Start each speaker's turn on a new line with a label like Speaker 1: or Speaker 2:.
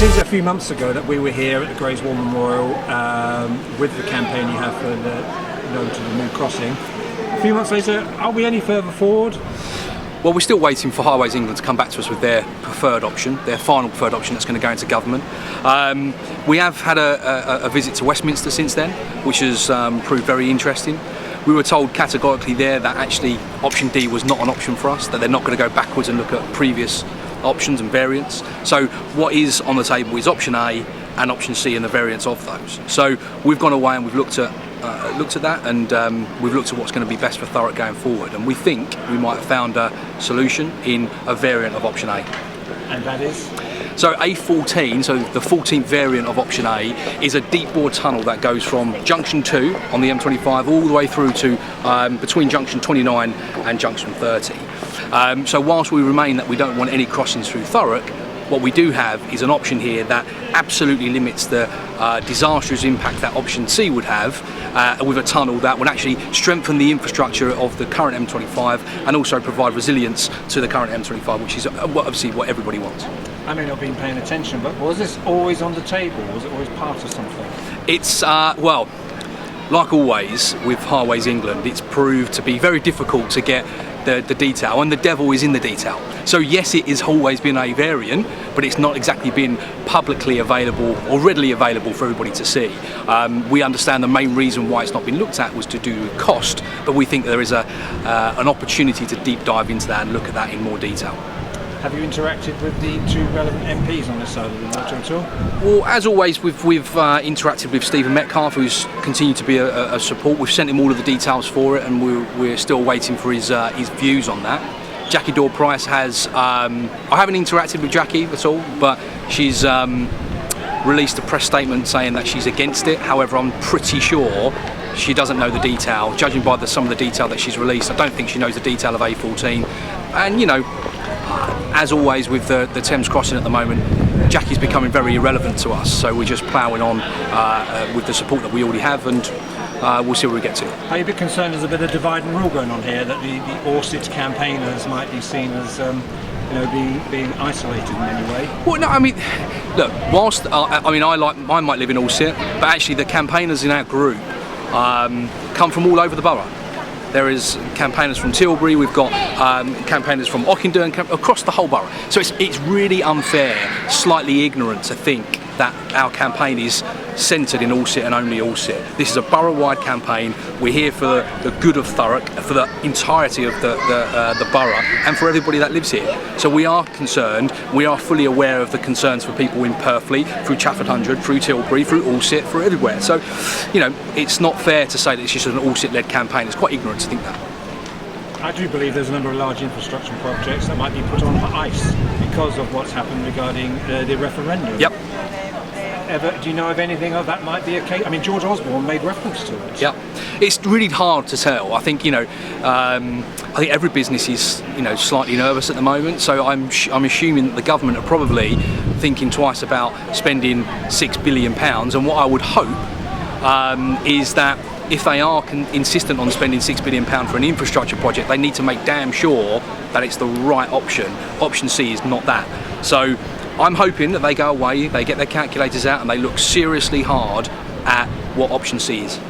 Speaker 1: It is a few months ago that we were here at the Grays War Memorial with the campaign you have for the No to the New Crossing. A few months later, are we any further forward?
Speaker 2: Well, we're still waiting for Highways England to come back to us with their preferred option, their final preferred option that's going to go into government. We have had a visit to Westminster since then, which has proved very interesting. We were told categorically there that actually option D was not an option for us, that they're not going to go backwards and look at previous options and variants. So what is on the table is option A and option C and the variants of those. So we've gone away and we've looked at that, and we've looked at what's going to be best for Thurrock going forward, and we think we might have found a solution in a variant of option A.
Speaker 1: And that is?
Speaker 2: So A14, so the 14th variant of option A, is a deep bore tunnel that goes from junction 2 on the M25 all the way through to between junction 29 and junction 30. So whilst we remain that we don't want any crossings through Thurrock, what we do have is an option here that absolutely limits the disastrous impact that option C would have with a tunnel that would actually strengthen the infrastructure of the current M25 and also provide resilience to the current M25, which is obviously what everybody wants.
Speaker 1: I may not have been paying attention, but was this always on the table? Was it always part of something?
Speaker 2: It's, well, like always with Highways England, it's proved to be very difficult to get the detail, and the devil is in the detail. So yes, it has always been a variant, but it's not exactly been publicly available or readily available for everybody to see. We understand the main reason why it's not been looked at was to do with cost, but we think there is an opportunity to deep dive into that and look at that in more detail.
Speaker 1: Have you interacted with the two relevant MPs on this side of the water at all?
Speaker 2: Well, as always, we've interacted with Stephen Metcalfe, who's continued to be a support. We've sent him all of the details for it, and we're still waiting for his views on that. Jackie Dore-Price has, I haven't interacted with Jackie at all, but she's released a press statement saying that she's against it. However, I'm pretty sure she doesn't know the detail. Judging by some of the detail that she's released, I don't think she knows the detail of A14. And, you know, as always with the Thames Crossing at the moment, Jackie's becoming very irrelevant to us, so we're just ploughing on with the support that we already have, and we'll see where we get to.
Speaker 1: Are you a bit concerned there's a bit of divide and rule going on here, that the Orsett campaigners might be seen as being isolated in any way?
Speaker 2: Well, no, I mean, look, whilst I might live in Orsett, but actually the campaigners in our group come from all over the borough. There is campaigners from Tilbury, we've got campaigners from Ockenden, across the whole borough. So it's really unfair, slightly ignorant to think that our campaign is centred in Orsett and only Orsett. This is a borough-wide campaign. We're here for the good of Thurrock, for the entirety of the borough, and for everybody that lives here. So we are concerned, we are fully aware of the concerns for people in Purfleet, through Chafford Hundred, through Tilbury, through Orsett, through everywhere. So, you know, it's not fair to say that it's just an Orsett-led campaign. It's quite ignorant to think that.
Speaker 1: I do believe there's a number of large infrastructure projects that might be put on ice because of what's happened regarding the referendum.
Speaker 2: Yep.
Speaker 1: Do you know of anything of that might be a case? I mean, George Osborne made reference to it.
Speaker 2: Yeah, it's really hard to tell. I think, you know, I think every business is, you know, slightly nervous at the moment. So I'm assuming that the government are probably thinking twice about spending £6 billion. And what I would hope is that if they are insistent on spending £6 billion for an infrastructure project, they need to make damn sure that it's the right option. Option C is not that. So I'm hoping that they go away, they get their calculators out, and they look seriously hard at what option C is.